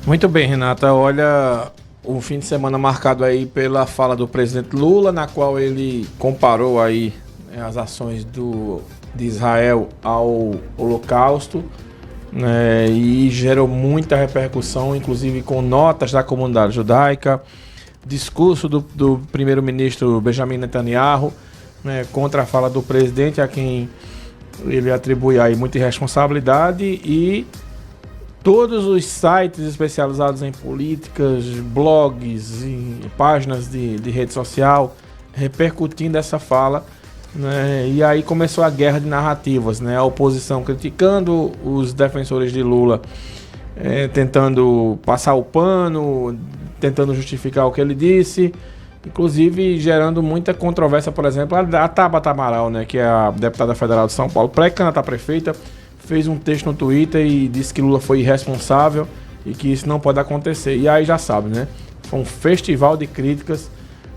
Muito bem, Renata. Olha, o fim de semana marcado aí pela fala do presidente Lula, na qual ele comparou aí as ações de Israel ao Holocausto, né, e gerou muita repercussão, inclusive com notas da comunidade judaica, discurso do primeiro-ministro Benjamin Netanyahu, né, contra a fala do presidente, a quem ele atribui aí muita irresponsabilidade, e todos os sites especializados em políticas, blogs e páginas de rede social repercutindo essa fala, né? E aí começou a guerra de narrativas, né? A oposição criticando, os defensores de Lula tentando passar o pano, tentando justificar o que ele disse, inclusive gerando muita controvérsia. Por exemplo, a Tabata Amaral, né, que é a deputada federal de São Paulo, pré-candidata a prefeita, fez um texto no Twitter e disse que Lula foi irresponsável e que isso não pode acontecer. E aí já sabe, né? Foi um festival de críticas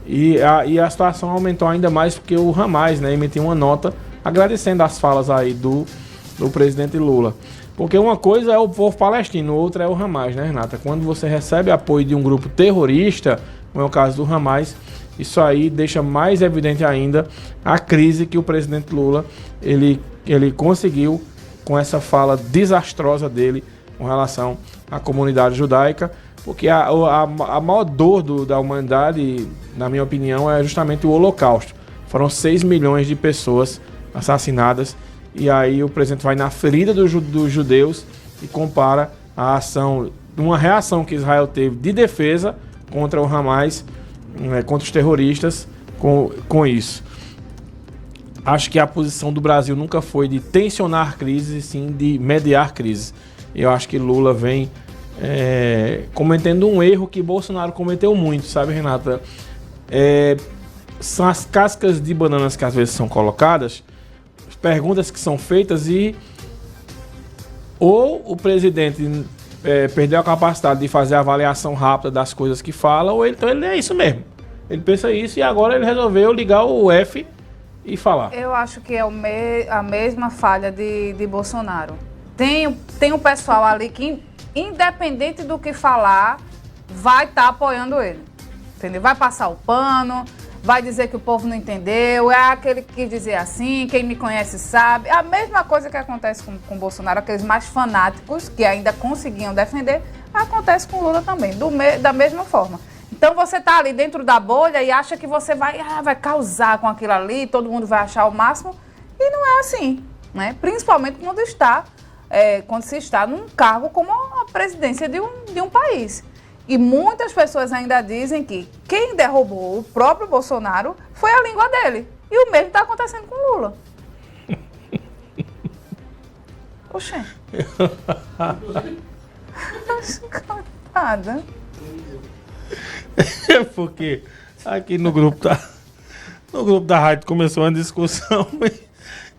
e a situação aumentou ainda mais porque o Hamas, né, emitiu uma nota agradecendo as falas aí do presidente Lula. Porque uma coisa é o povo palestino, outra é o Hamas, né, Renata? Quando você recebe apoio de um grupo terrorista, como é o caso do Hamas, isso aí deixa mais evidente ainda a crise que o presidente Lula ele conseguiu com essa fala desastrosa dele com relação à comunidade judaica, porque a maior dor da humanidade, na minha opinião, é justamente o Holocausto. Foram 6 milhões de pessoas assassinadas, e aí o presidente vai na ferida dos judeus e compara a ação, uma reação que Israel teve de defesa contra o Hamas, contra os terroristas, com isso. Acho que a posição do Brasil nunca foi de tensionar crises, e sim de mediar crises. Eu acho que Lula vem cometendo um erro que Bolsonaro cometeu muito, sabe, Renata? São as cascas de bananas que às vezes são colocadas, perguntas que são feitas e ou o presidente perdeu a capacidade de fazer a avaliação rápida das coisas que fala, ou então ele é isso mesmo. Ele pensa isso e agora ele resolveu ligar o F e falar. Eu acho que é a mesma falha de Bolsonaro. Tem um pessoal ali que, independente do que falar, vai estar apoiando ele. Entendeu? Vai passar o pano, vai dizer que o povo não entendeu, é aquele que quis dizer assim, quem me conhece sabe. A mesma coisa que acontece com Bolsonaro, aqueles mais fanáticos que ainda conseguiam defender, acontece com Lula também, da mesma forma. Então você tá ali dentro da bolha e acha que você vai causar com aquilo ali, todo mundo vai achar o máximo, e não é assim, né? Principalmente quando se está num cargo como a presidência de um país. E muitas pessoas ainda dizem que quem derrubou o próprio Bolsonaro foi a língua dele. E o mesmo está acontecendo com Lula. Oxê. Coitada. É porque aqui no grupo da rádio começou uma discussão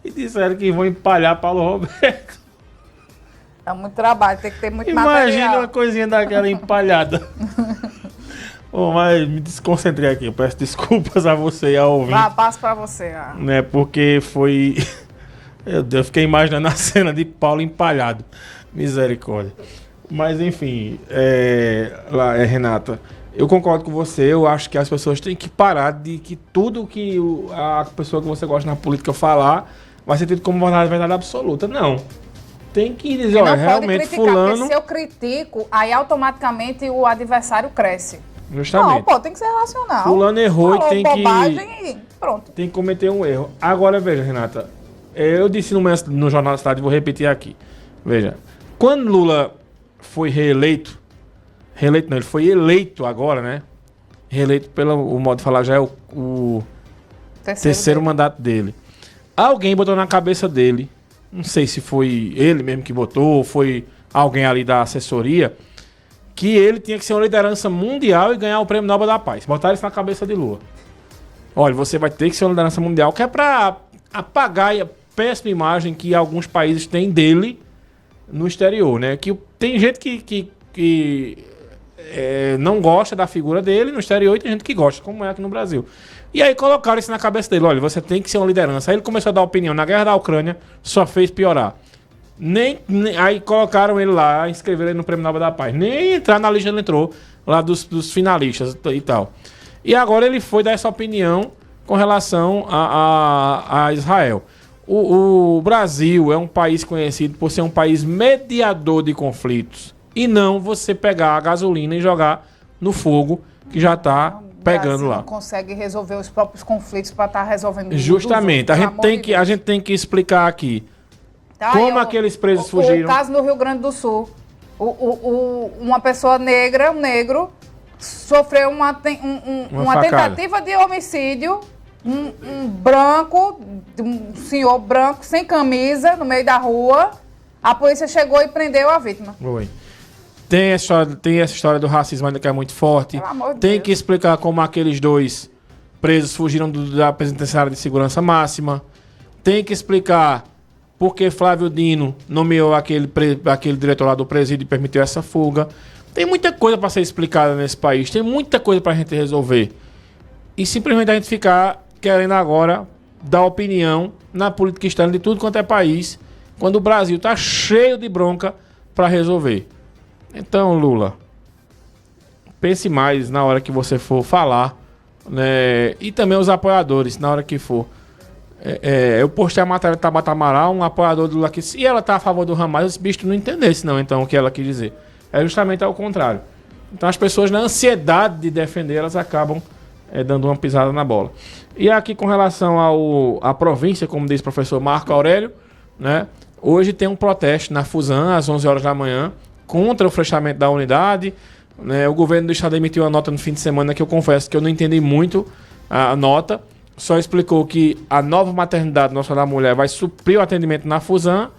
e disseram que vão empalhar Paulo Roberto. Dá muito trabalho, tem que ter muito material. Imagina uma coisinha daquela empalhada. Bom, mas me desconcentrei aqui. Eu peço desculpas a você e ao ouvinte. Passo pra você. Né, porque foi... Meu Deus, eu fiquei imaginando a cena de Paulo empalhado. Misericórdia. Mas enfim, Renata, eu concordo com você. Eu acho que as pessoas têm que parar de que tudo que a pessoa que você gosta na política falar vai ser tido como verdade absoluta. Não. Tem que dizer, olha, realmente criticar, fulano... Porque se eu critico, aí automaticamente o adversário cresce. Justamente. Não, tem que ser racional. Fulano errou e tem e pronto. Tem que cometer um erro. Agora, veja, Renata, eu disse no Jornal da Cidade, vou repetir aqui. Veja, quando Lula foi reeleito não, ele foi eleito agora, né? Reeleito pelo modo de falar, já é o terceiro mandato dele. Alguém botou na cabeça dele, não sei se foi ele mesmo que botou, ou foi alguém ali da assessoria, que ele tinha que ser uma liderança mundial e ganhar o Prêmio Nobel da Paz. Botaram isso na cabeça de Lula. Olha, você vai ter que ser uma liderança mundial, que é pra apagar a péssima imagem que alguns países têm dele no exterior, né? Que tem gente que não gosta da figura dele no exterior e tem gente que gosta, como é aqui no Brasil. E aí colocaram isso na cabeça dele, olha, você tem que ser uma liderança. Aí ele começou a dar opinião na guerra da Ucrânia, só fez piorar. Aí colocaram ele lá, inscreveram ele no Prêmio Nobel da Paz. Nem entrar na lista ele entrou, lá dos finalistas e tal. E agora ele foi dar essa opinião com relação a Israel. O Brasil é um país conhecido por ser um país mediador de conflitos. E não você pegar a gasolina e jogar no fogo que já está pegando lá. Não consegue resolver os próprios conflitos para estar resolvendo. Justamente. A gente tem que explicar aqui como aqueles presos fugiram. O caso no Rio Grande do Sul. Uma pessoa negra, um negro, sofreu uma tentativa de homicídio. Um branco, um senhor branco, sem camisa, no meio da rua. A polícia chegou e prendeu a vítima. Oi. Tem essa história do racismo ainda que é muito forte. Tem que explicar como aqueles 2 presos fugiram da penitenciária de segurança máxima. Tem que explicar por que Flávio Dino nomeou aquele diretor lá do presídio e permitiu essa fuga. Tem muita coisa para ser explicada nesse país. Tem muita coisa para a gente resolver. E simplesmente a gente ficar querendo agora dar opinião na política externa de tudo quanto é país, quando o Brasil está cheio de bronca para resolver. Então, Lula, pense mais na hora que você for falar, né? E também os apoiadores, na hora que for. Eu postei a matéria de Tabata Amaral, um apoiador do Lula, que se ela tá a favor do Hamas, esse bicho não entendesse, não, então, o que ela quis dizer. É justamente ao contrário. Então, as pessoas, na ansiedade de defender, elas acabam dando uma pisada na bola. E aqui, com relação à província, como diz o professor Marco Aurélio, né? Hoje tem um protesto na Fusan, às 11 horas da manhã, contra o fechamento da unidade, né? O governo do estado emitiu uma nota no fim de semana que eu confesso que eu não entendi muito a nota. Só explicou que a nova maternidade Nossa da Mulher vai suprir o atendimento na Fusan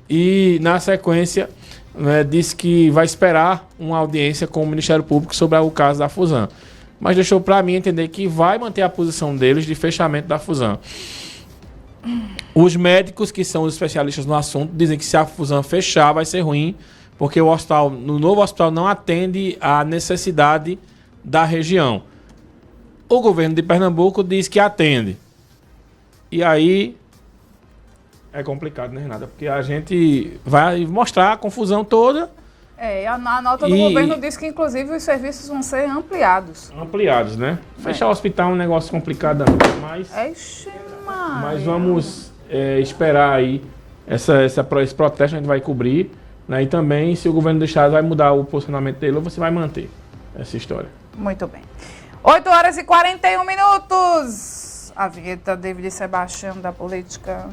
e, na sequência, né, disse que vai esperar uma audiência com o Ministério Público sobre o caso da Fusan. Mas deixou para mim entender que vai manter a posição deles de fechamento da Fusan. Os médicos, que são os especialistas no assunto, dizem que se a Fusan fechar vai ser ruim, porque o novo hospital não atende à necessidade da região. O governo de Pernambuco diz que atende. E aí é complicado, né, Renata? Porque a gente vai mostrar a confusão toda. A nota do governo diz que, inclusive, os serviços vão ser ampliados. Ampliados, né? Fechar o hospital é um negócio complicado, mas... Mas vamos esperar aí esse protesto, a gente vai cobrir. Né? E também, se o governo do estado vai mudar o posicionamento dele, ou você vai manter essa história. Muito bem. 8 horas e 41 minutos. A vinheta David Sebastião da política.